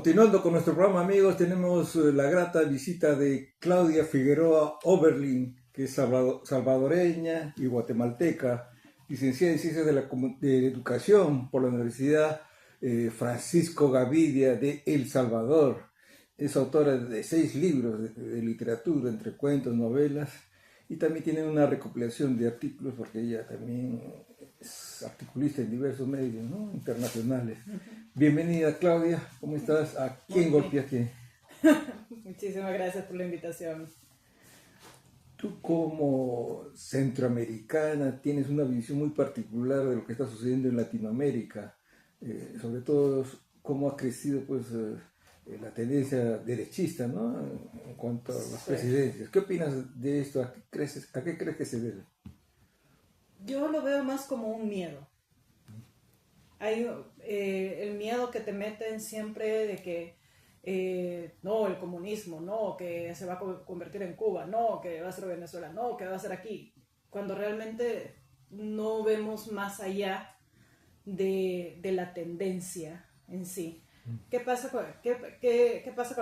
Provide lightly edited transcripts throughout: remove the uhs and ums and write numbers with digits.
Continuando con nuestro programa, amigos, tenemos la grata visita de Claudia Figueroa Oberlin, que es salvadoreña y guatemalteca, licenciada en Ciencias de la Educación por la Universidad Francisco Gavidia de El Salvador. Es autora de 6 libros de literatura, entre cuentos, novelas, y también tiene una recopilación de artículos, porque ella también es articulista en diversos medios, ¿no?, internacionales. Bienvenida, Claudia, ¿cómo estás? ¿A quién golpeaste? Muchísimas gracias por la invitación. Tú, como centroamericana, tienes una visión muy particular de lo que está sucediendo en Latinoamérica, sobre todo cómo ha crecido la tendencia derechista, ¿no?, en cuanto a las presidencias. ¿Qué opinas de esto? ¿A qué crees que se debe? Yo lo veo más como un miedo. Hay el miedo que te meten siempre de que no, el comunismo, no, que se va a convertir en Cuba, no, que va a ser Venezuela, no, que va a ser aquí, cuando realmente no vemos más allá de la tendencia en sí. ¿Qué pasa con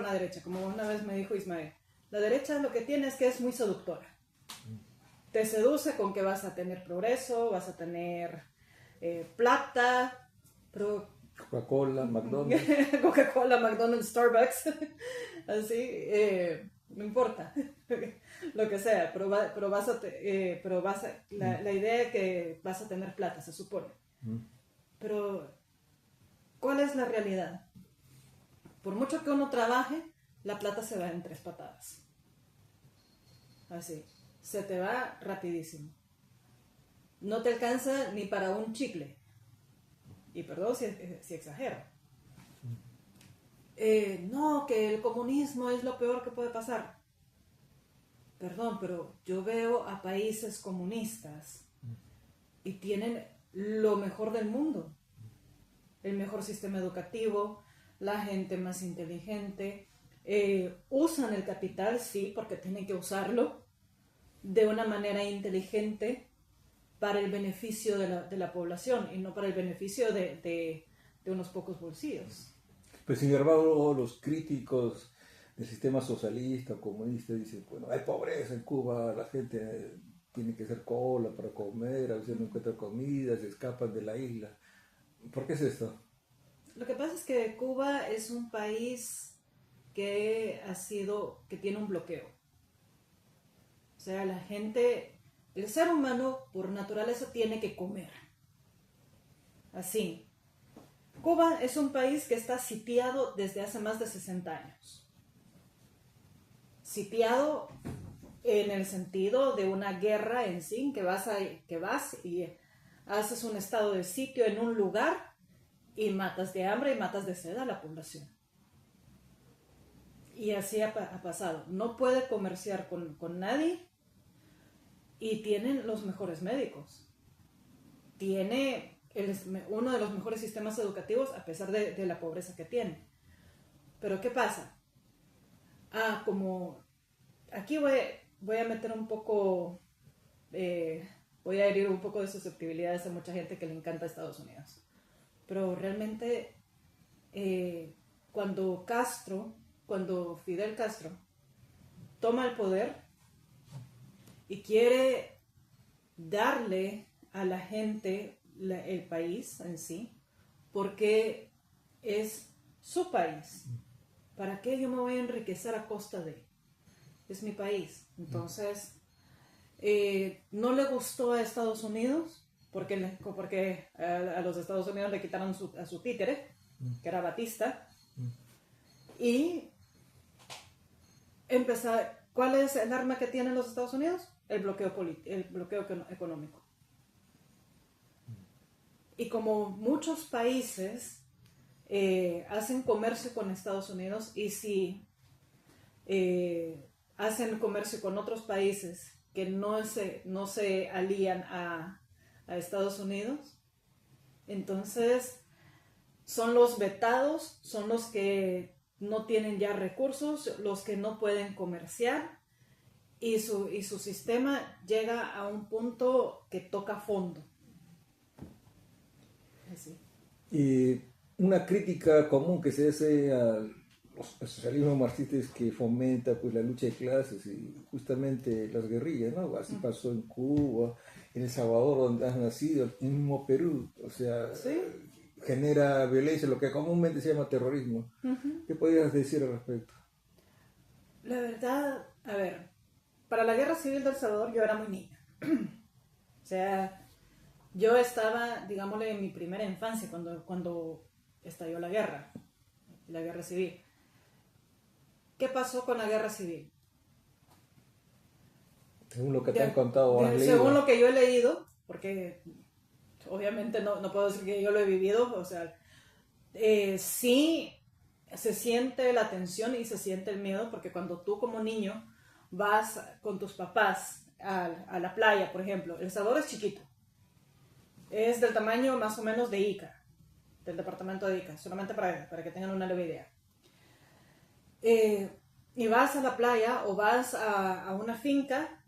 la derecha? Como una vez me dijo Ismael, la derecha lo que tiene es que es muy seductora. Te seduce con que vas a tener progreso, vas a tener plata, Coca-Cola, McDonald's. Coca-Cola, McDonald's, Starbucks, así, no importa, lo que sea, pero la idea es que vas a tener plata, se supone. Pero, ¿cuál es la realidad? Por mucho que uno trabaje, la plata se va en 3 patadas. Así, se te va rapidísimo. No te alcanza ni para un chicle. Y perdón si exagero. No, que el comunismo es lo peor que puede pasar. Perdón, pero yo veo a países comunistas y tienen lo mejor del mundo. El mejor sistema educativo, la gente más inteligente, usan el capital, sí, porque tienen que usarlo de una manera inteligente para el beneficio de la población y no para el beneficio de unos pocos bolsillos. Pues sin embargo, los críticos del sistema socialista o comunista dicen, bueno, hay pobreza en Cuba, la gente tiene que hacer cola para comer, a veces no encuentra comida, se escapan de la isla. ¿Por qué es esto? Lo que pasa es que Cuba es un país que tiene un bloqueo. O sea, la gente, el ser humano por naturaleza tiene que comer. Así. Cuba es un país que está sitiado desde hace más de 60 años. Sitiado en el sentido de una guerra en sí, que vas y haces un estado de sitio en un lugar y matas de hambre y matas de sed a la población. Y así ha pasado. No puede comerciar con nadie y tienen los mejores médicos. Tiene uno de los mejores sistemas educativos a pesar de la pobreza que tiene. Pero ¿qué pasa? Como aquí voy a meter un poco, voy a herir un poco de susceptibilidades a mucha gente que le encanta Estados Unidos. Pero realmente cuando Fidel Castro toma el poder y quiere darle a la gente el país en sí, porque es su país. ¿Para qué yo me voy a enriquecer a costa de? Es mi país. Entonces, no le gustó a Estados Unidos porque a los Estados Unidos le quitaron a su títere, que era Batista, y ¿cuál es el arma que tienen los Estados Unidos? El bloqueo económico. Y como muchos países hacen comercio con Estados Unidos, y si hacen comercio con otros países que no se alían a Estados Unidos, entonces son los vetados, son los que no tienen ya recursos, los que no pueden comerciar, y su sistema llega a un punto que toca fondo. Así. Y una crítica común que se hace al socialismo marxista es que fomenta pues la lucha de clases y justamente las guerrillas, ¿no? Así pasó en Cuba, en El Salvador, donde has nacido, en el mismo Perú, o sea, ¿Sí? genera violencia, lo que comúnmente se llama terrorismo. ¿Qué podrías decir al respecto? La verdad, a ver, para la guerra civil de El Salvador yo era muy niña. O sea, yo estaba, digámosle, en mi primera infancia cuando estalló la guerra civil. ¿Qué pasó con la guerra civil? Según lo que te han contado o has leído. Según lo que yo he leído, porque obviamente no puedo decir que yo lo he vivido, o sea, sí se siente la tensión y se siente el miedo, porque cuando tú como niño vas con tus papás a la playa, por ejemplo, El Salvador es chiquito, es del tamaño más o menos de Ica, del departamento de Ica, solamente para que tengan una leve idea. Y vas a la playa o vas a una finca,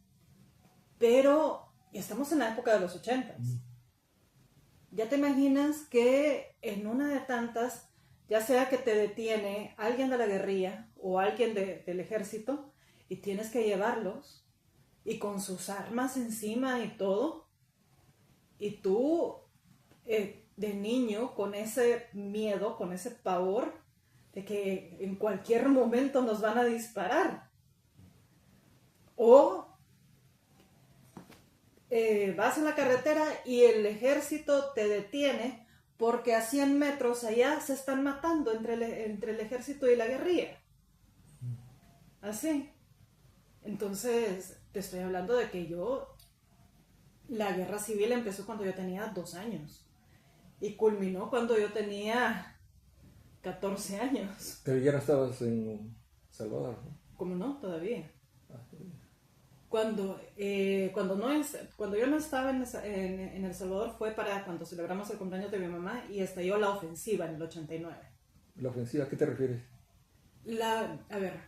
pero estamos en la época de los 80. Ya te imaginas que en una de tantas, ya sea que te detiene alguien de la guerrilla o alguien del ejército y tienes que llevarlos y con sus armas encima y todo, y tú de niño con ese miedo, con ese pavor de que en cualquier momento nos van a disparar. O vas en la carretera y el ejército te detiene porque a 100 metros allá se están matando entre el ejército y la guerrilla. Así. Entonces, te estoy hablando de que la guerra civil empezó cuando yo tenía 2 años y culminó cuando yo tenía 14 años. Pero ya no estabas en Salvador, ¿no? ¿Cómo no? Todavía. Ah, sí. Cuando yo no estaba en El Salvador fue para cuando celebramos el cumpleaños de mi mamá y estalló la ofensiva en el 89. ¿La ofensiva a qué te refieres? A ver,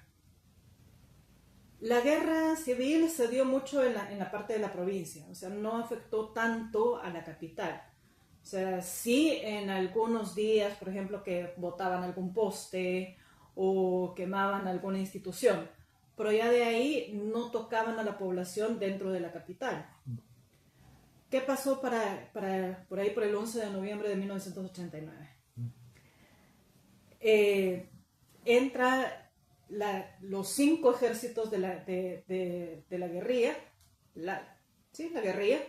la guerra civil se dio mucho en la parte de la provincia, o sea, no afectó tanto a la capital. O sea, sí en algunos días, por ejemplo, que botaban algún poste o quemaban alguna institución, pero ya de ahí no tocaban a la población dentro de la capital. ¿Qué pasó por ahí por el 11 de noviembre de 1989? Entra los 5 ejércitos de la guerrilla, la guerrilla,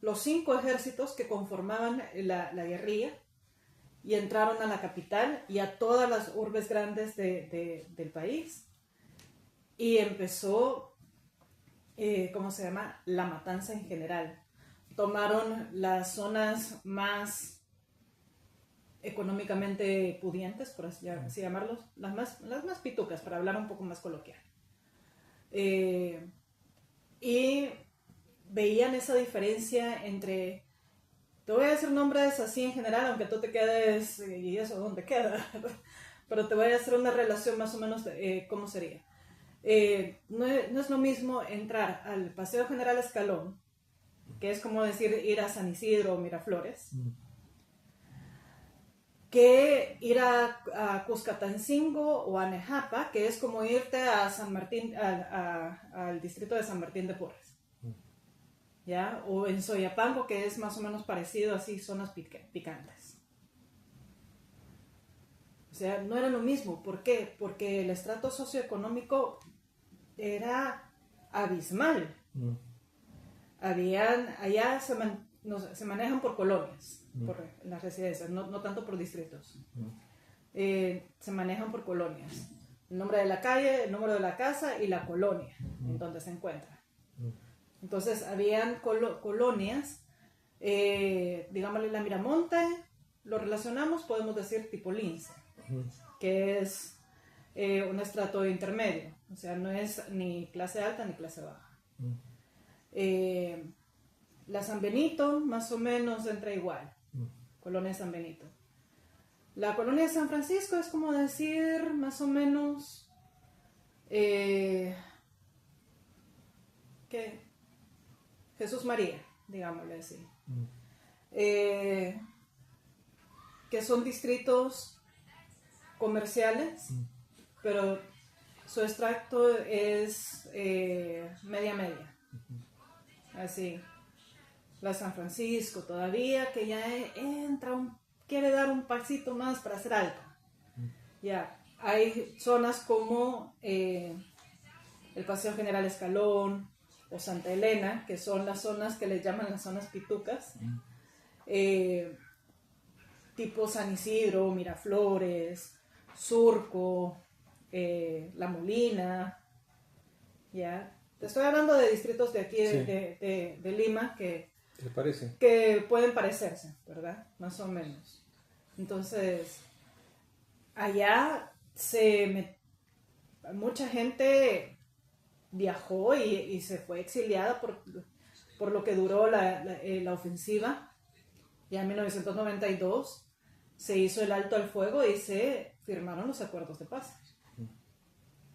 los 5 ejércitos que conformaban la guerrilla y entraron a la capital y a todas las urbes grandes del país. Y empezó, ¿cómo se llama? La matanza en general. Tomaron las zonas más económicamente pudientes, por así llamarlos, las más pitucas, para hablar un poco más coloquial. Y veían esa diferencia entre, te voy a decir nombres así en general, aunque tú te quedes, y eso dónde queda, pero te voy a hacer una relación más o menos de cómo sería. No es lo mismo entrar al Paseo General Escalón, que es como decir ir a San Isidro o Miraflores, que ir a Cuscatancingo o a Nejapa, que es como irte a San Martín, al distrito de San Martín de Porres, ¿ya? O en Soyapango, que es más o menos parecido, así, zonas picantes. O sea, no era lo mismo. ¿Por qué? Porque el estrato socioeconómico era abismal. Allá se manejan por colonias, por las residencias, no tanto por distritos. Se manejan por colonias. El nombre de la calle, el número de la casa y la colonia en donde se encuentra. Entonces, habían colonias, digámosle la Miramonte, lo relacionamos, podemos decir tipo Lince, que es un estrato intermedio, o sea, no es ni clase alta ni clase baja. La San Benito, más o menos, entra igual, colonia San Benito. La colonia de San Francisco es como decir, más o menos, ¿qué? Jesús María, digámosle así. que son distritos comerciales, pero su extracto es media. Así. La San Francisco todavía, que ya quiere dar un pasito más para ser alto. Ya, hay zonas como el Paseo General Escalón o Santa Elena, que son las zonas que les llaman las zonas pitucas, tipo San Isidro, Miraflores, Surco, La Molina, ya. Te estoy hablando de distritos de aquí, sí, de Lima, que pueden parecerse, ¿verdad? Más o menos. Entonces, allá mucha gente viajó y se fue exiliada por lo que duró la ofensiva. Ya en 1992 se hizo el alto al fuego y se firmaron los acuerdos de paz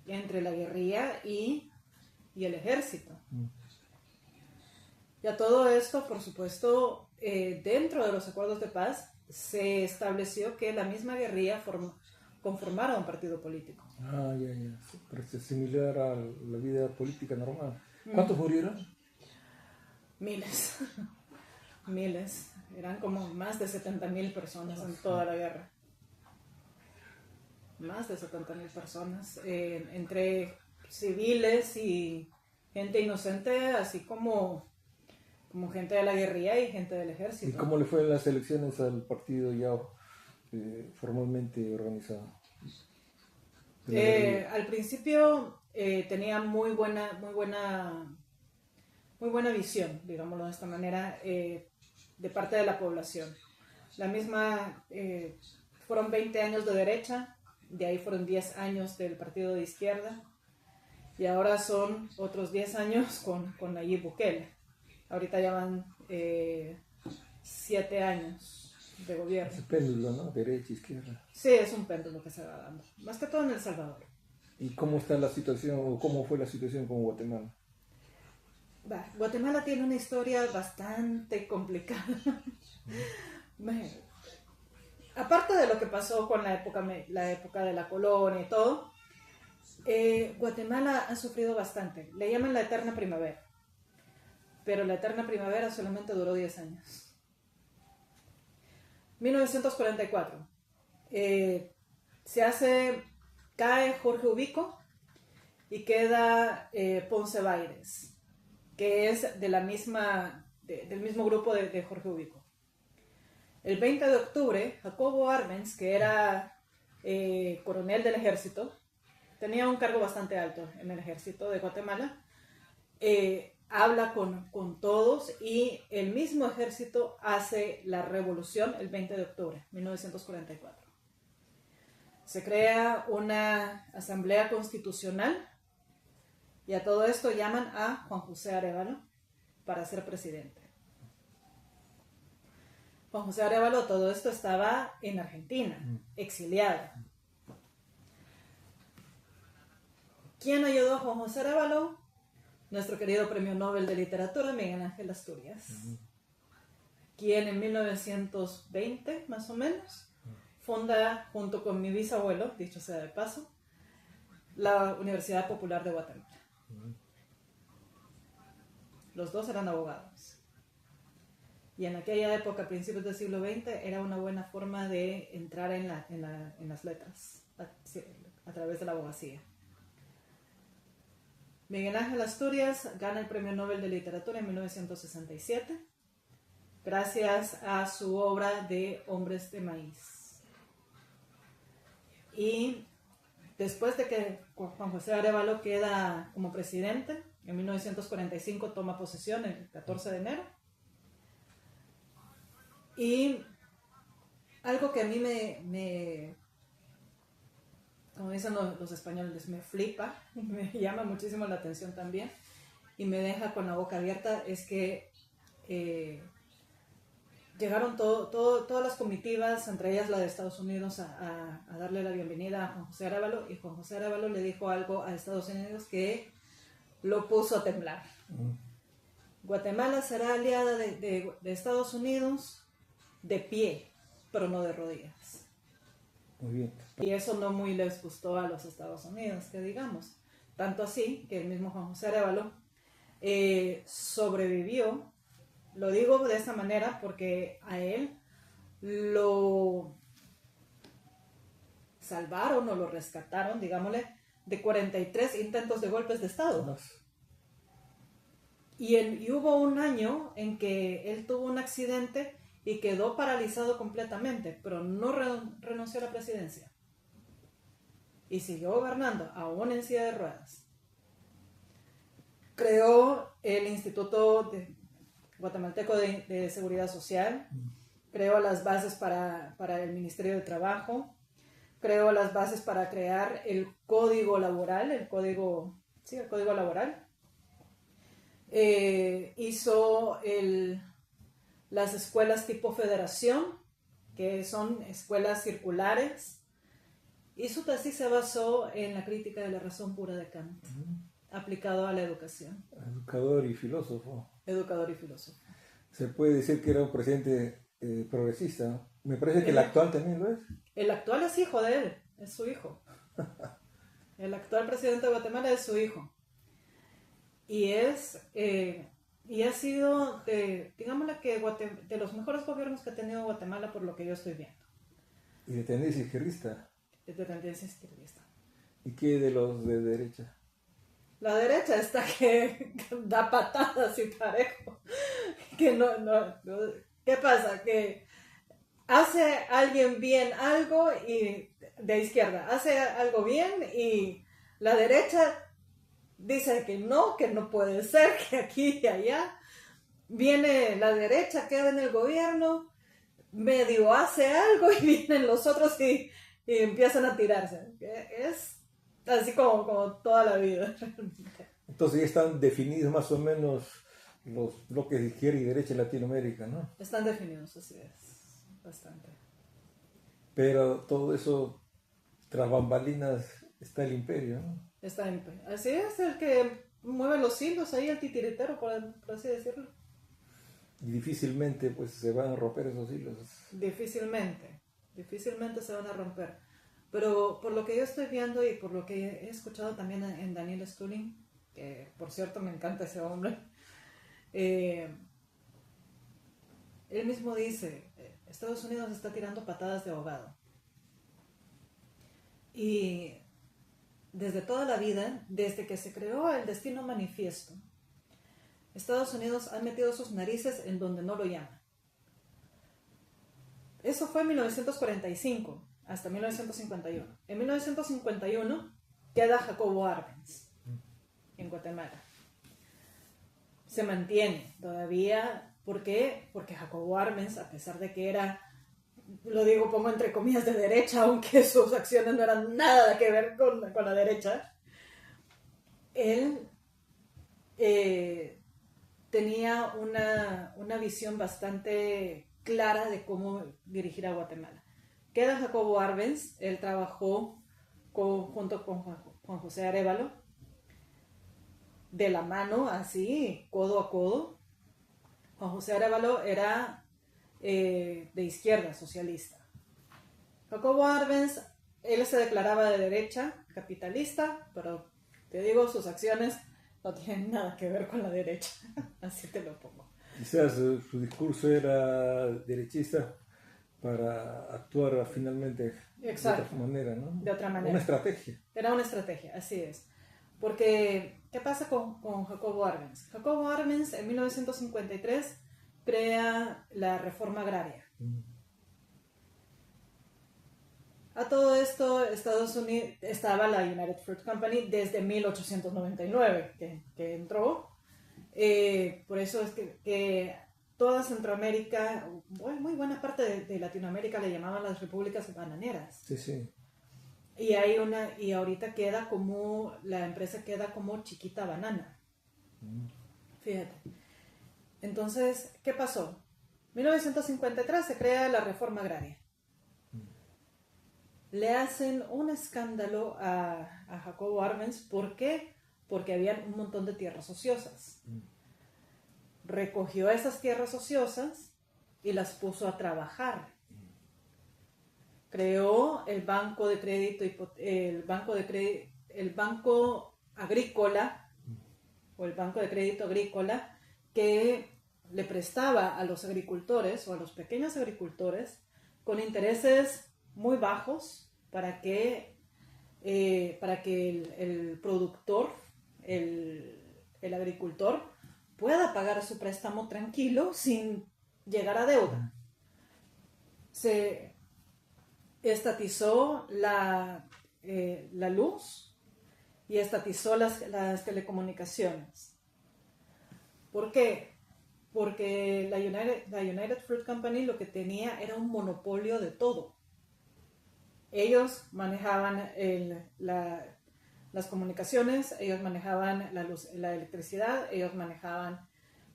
entre la guerrilla y el ejército. Ya todo esto, por supuesto, dentro de los acuerdos de paz se estableció que la misma guerrilla conformara un partido político. Ya. Parece similar a la vida política normal. ¿Cuántos murieron? Miles. Miles. Eran como más de 70,000 personas en toda la guerra. Más de 70,000 personas. Entre civiles y gente inocente, así como gente de la guerrilla y gente del ejército. ¿Y cómo le fue en las elecciones al partido ya formalmente organizado? Al principio tenía muy buena visión, digámoslo de esta manera, de parte de la población. La misma, fueron 20 años de derecha, de ahí fueron 10 años del partido de izquierda, y ahora son otros 10 años con Nayib Bukele. Ahorita ya van 7 años de gobierno. Es un péndulo, ¿no? Derecha, izquierda. Sí, es un péndulo que se va dando. Más que todo en El Salvador. ¿Y cómo está la situación, o cómo fue la situación con Guatemala? Guatemala tiene una historia bastante complicada. Aparte de lo que pasó con la época de la colonia y todo, Guatemala ha sufrido bastante. Le llaman la eterna primavera. Pero la eterna primavera solamente duró 10 años. 1944. Cae Jorge Ubico y queda Ponce Báides, que es del mismo grupo de Jorge Ubico. El 20 de octubre, Jacobo Arbenz, que era coronel del ejército, tenía un cargo bastante alto en el ejército de Guatemala, habla con todos y el mismo ejército hace la revolución el 20 de octubre de 1944. Se crea una asamblea constitucional y a todo esto llaman a Juan José Arévalo para ser presidente. Juan José Arévalo, todo esto estaba en Argentina, exiliado. ¿Quién ayudó a Juan José Arévalo? Nuestro querido Premio Nobel de Literatura, Miguel Ángel Asturias, quien en 1920, más o menos, funda, junto con mi bisabuelo, dicho sea de paso, la Universidad Popular de Guatemala. Los dos eran abogados. Y en aquella época, a principios del siglo XX, era una buena forma de entrar en las letras, a través de la abogacía. Miguel Ángel Asturias gana el Premio Nobel de Literatura en 1967, gracias a su obra de Hombres de Maíz. Y después de que Juan José Arévalo queda como presidente, en 1945 toma posesión el 14 de enero. Y algo que a mí como dicen los españoles, me flipa, me llama muchísimo la atención también y me deja con la boca abierta, es que llegaron todas las comitivas, entre ellas la de Estados Unidos, a darle la bienvenida a Juan José Arévalo, y Juan José Arévalo le dijo algo a Estados Unidos que lo puso a temblar. Guatemala será aliada de Estados Unidos de pie, pero no de rodillas. Muy bien. Y eso no muy les gustó a los Estados Unidos, que digamos. Tanto así que el mismo Juan José Arévalo sobrevivió. Lo digo de esa manera porque a él lo salvaron o lo rescataron, digámosle, de 43 intentos de golpes de Estado. Y hubo un año en que él tuvo un accidente y quedó paralizado completamente, pero no renunció a la presidencia. Y siguió gobernando, aún en silla de ruedas. Creó el Instituto Guatemalteco de Seguridad Social, creó las bases para el Ministerio de Trabajo, creó las bases para crear el Código Laboral, el Código Laboral. Hizo las escuelas tipo federación, que son escuelas circulares, y su tesis se basó en la crítica de la razón pura de Kant, aplicado a la educación. Educador y filósofo. Educador y filósofo. Se puede decir que era un presidente progresista, ¿no? Me parece que el actual también lo es. El actual es hijo de él, es su hijo. El actual presidente de Guatemala es su hijo. Y ha sido, digámosle que de los mejores gobiernos que ha tenido Guatemala por lo que yo estoy viendo. Y de tendencia izquierdista. De tendencia izquierdista. ¿Y qué de los de derecha? La derecha está que da patadas y parejo. Que ¿qué pasa? Que hace alguien bien algo y de izquierda hace algo bien y la derecha dice que no puede ser, que aquí y allá. Viene la derecha, queda en el gobierno, medio hace algo y vienen los otros y empiezan a tirarse. Es así como toda la vida. Entonces ya están definidos más o menos los bloques de izquierda y derecha en Latinoamérica, ¿no? Están definidos, así es, bastante. Pero todo eso, tras bambalinas, está el imperio, ¿no? Así es, el que mueve los hilos ahí, el titiritero, por así decirlo. Y difícilmente pues se van a romper esos hilos. Difícilmente se van a romper. Pero por lo que yo estoy viendo y por lo que he escuchado también en Daniel Stulin, que por cierto me encanta ese hombre, él mismo dice, Estados Unidos está tirando patadas de ahogado. Y desde toda la vida, desde que se creó el Destino Manifiesto, Estados Unidos ha metido sus narices en donde no lo llaman. Eso fue en 1945 hasta 1951. En 1951 queda Jacobo Arbenz en Guatemala. Se mantiene todavía. ¿Por qué? Porque Jacobo Arbenz, a pesar de que era, lo digo, pongo entre comillas, de derecha, aunque sus acciones no eran nada que ver con la derecha, él tenía una visión bastante clara de cómo dirigir a Guatemala. Queda Jacobo Arbenz, él trabajó junto con Juan José Arévalo, de la mano, así, codo a codo. Juan José Arévalo era de izquierda, socialista. Jacobo Arbenz, él se declaraba de derecha, capitalista, pero te digo, sus acciones no tienen nada que ver con la derecha, así te lo pongo. Quizás su discurso era derechista para actuar finalmente. Exacto. De otra manera, ¿no? De otra manera. Una estrategia. Era una estrategia, así es. Porque, ¿qué pasa con Jacobo Arbenz? Jacobo Arbenz en 1953 crea la reforma agraria. A todo esto, Estados Unidos estaba la United Fruit Company desde 1899 que entró. Por eso es que toda Centroamérica, muy buena parte de Latinoamérica le llamaban las repúblicas bananeras. Sí, sí. Y ahorita queda como, la empresa queda como Chiquita Banana. Fíjate. Entonces, ¿qué pasó? 1953 se crea la reforma agraria. Le hacen un escándalo a Jacobo Arbenz. ¿Por qué? Porque había un montón de tierras ociosas. Recogió esas tierras ociosas y las puso a trabajar creó el banco de crédito, el banco agrícola, o el banco de crédito agrícola, que le prestaba a los agricultores o a los pequeños agricultores con intereses muy bajos para que el productor, el agricultor, pueda pagar su préstamo tranquilo sin llegar a deuda. Se estatizó la luz y estatizó las telecomunicaciones. ¿Por qué? Porque la United Fruit Company lo que tenía era un monopolio de todo. Ellos manejaban las comunicaciones, ellos manejaban la luz, la electricidad, ellos manejaban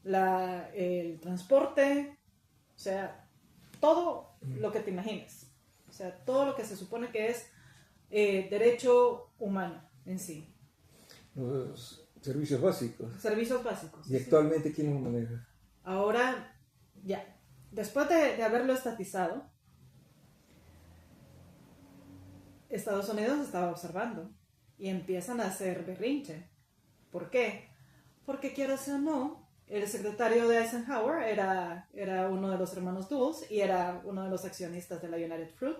el transporte, o sea, todo lo que te imagines. O sea, todo lo que se supone que es derecho humano en sí. Los servicios básicos. Servicios básicos. ¿Y actualmente quién los maneja? Ahora, ya, después de haberlo estatizado, Estados Unidos estaba observando y empiezan a hacer berrinche. ¿Por qué? Porque quieras o no, el secretario de Eisenhower era uno de los hermanos Dulles y era uno de los accionistas de la United Fruit.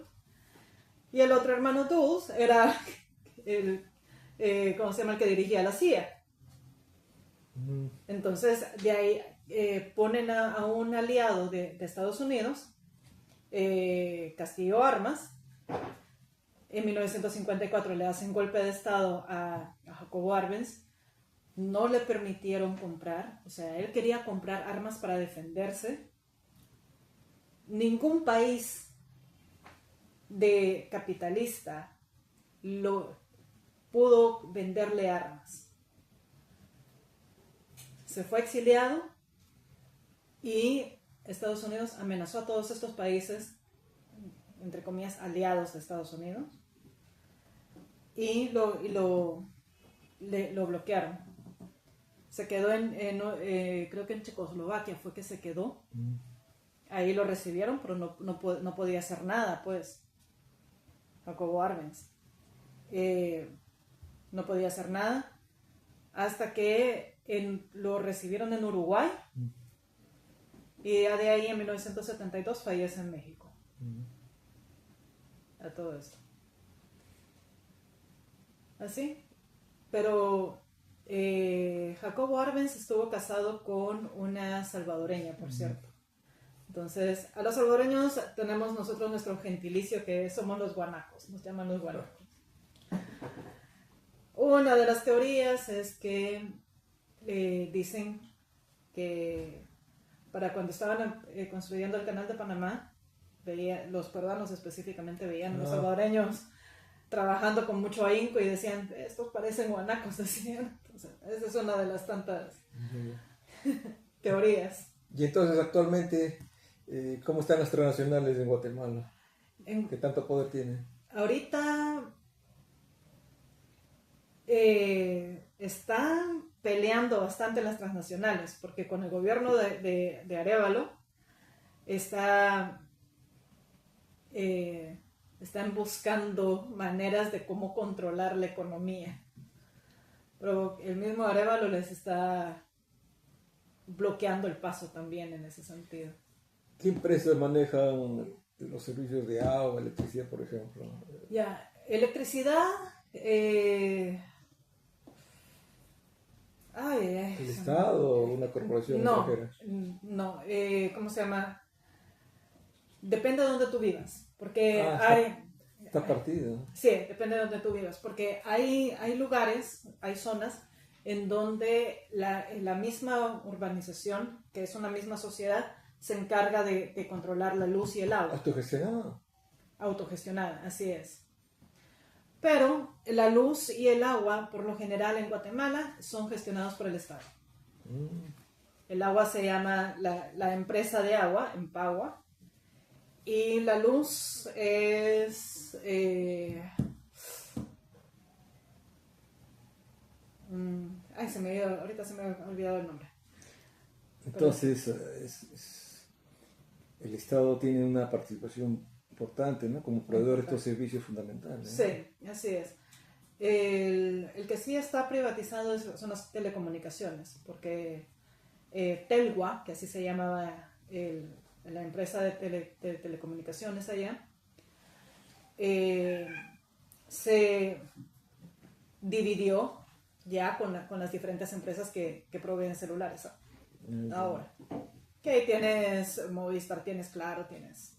Y el otro hermano Dulles era ¿cómo se llama? El que dirigía la CIA. Entonces, de ahí ponen a un aliado de Estados Unidos, Castillo Armas. En 1954 le hacen golpe de estado a Jacobo Arbenz. No le permitieron comprar, o sea, él quería comprar armas para defenderse. Ningún país de capitalista lo pudo venderle armas. Se fue exiliado y Estados Unidos amenazó a todos estos países, entre comillas, aliados de Estados Unidos, y lo bloquearon. Se quedó creo que en Checoslovaquia fue que se quedó. Ahí lo recibieron, pero no podía hacer nada, pues. Jacobo Arbenz. No podía hacer nada hasta que lo recibieron en Uruguay y ya de ahí en 1972 fallece en México. A todo esto. Así. Pero Jacobo Arbenz estuvo casado con una salvadoreña, por cierto. Entonces, a los salvadoreños tenemos nosotros nuestro gentilicio que somos los guanacos, nos llaman los guanacos. Una de las teorías es que dicen que para cuando estaban construyendo el canal de Panamá, los peruanos específicamente veían a los salvadoreños trabajando con mucho ahínco y decían, estos parecen guanacos, decían. Entonces, esa es una de las tantas teorías. Y entonces actualmente, ¿cómo están las transnacionales en Guatemala? ¿Qué tanto poder tienen? Ahorita están peleando bastante las transnacionales, porque con el gobierno de Arévalo están buscando maneras de cómo controlar la economía. Pero el mismo Arévalo les está bloqueando el paso también en ese sentido. ¿Qué empresas manejan los servicios de agua, electricidad, por ejemplo? Ya, electricidad... ¿El Estado o una corporación extranjera? No, ¿cómo se llama? Depende de donde tú vivas, porque está partido. Sí, depende de donde tú vivas, porque hay lugares, hay zonas en donde la misma urbanización, que es una misma sociedad, se encarga de controlar la luz y el agua. ¿Autogestionada? Autogestionada, así es. Pero la luz y el agua, por lo general en Guatemala, son gestionados por el Estado. El agua se llama la empresa de agua, Empagua, y la luz es... ahorita se me ha olvidado el nombre. Entonces, el Estado tiene una participación importante, ¿no? Como proveedor de estos servicios fundamentales, ¿no? Sí, así es. El que sí está privatizado son las telecomunicaciones, porque Telgua, que así se llamaba la empresa de telecomunicaciones allá, se dividió ya con las diferentes empresas que proveen celulares ahora. Que ahí tienes Movistar, tienes Claro, tienes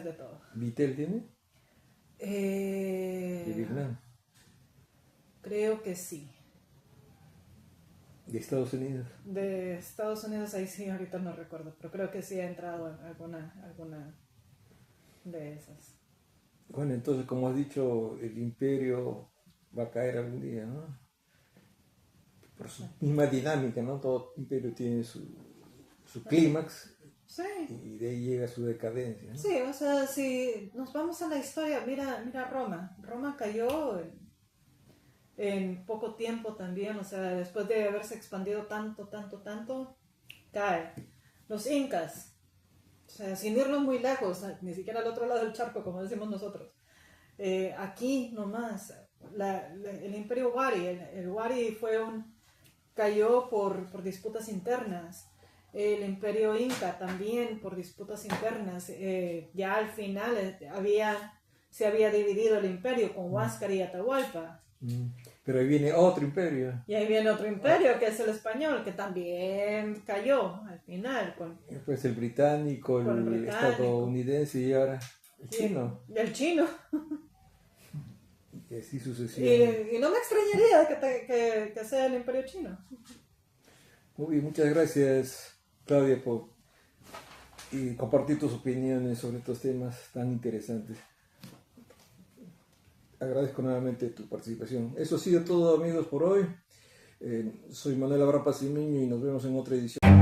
de todo. ¿Vitel tiene? De Vietnam. Creo que sí. ¿De Estados Unidos? De Estados Unidos ahí sí, ahorita no recuerdo, pero creo que sí ha entrado en alguna de esas. Bueno, entonces, como has dicho, el imperio va a caer algún día, ¿no? Por su misma dinámica, ¿no? Todo imperio tiene su clímax, Sí. y de ahí llega su decadencia, ¿no? Sí, o sea, si nos vamos a la historia, mira Roma. Roma cayó en poco tiempo también, o sea, después de haberse expandido tanto, cae. Los incas, o sea, sin irnos muy lejos, ni siquiera al otro lado del charco, como decimos nosotros. Aquí nomás, el imperio Wari, el Wari cayó por disputas internas. El imperio Inca también por disputas internas. Ya al final se había dividido el imperio con Huáscar y Atahualpa. Pero ahí viene otro imperio. Y ahí viene otro imperio, que es el español, que también cayó al final. Pues el británico, el estadounidense y ahora el chino. El chino. Y así sucesivamente. Y no me extrañaría que sea el imperio chino. Muy bien, muchas gracias, Claudia, por compartir tus opiniones sobre estos temas tan interesantes. Agradezco nuevamente tu participación. Eso ha sido todo, amigos, por hoy. Soy Manuel Abraham Pacimiño y nos vemos en otra edición.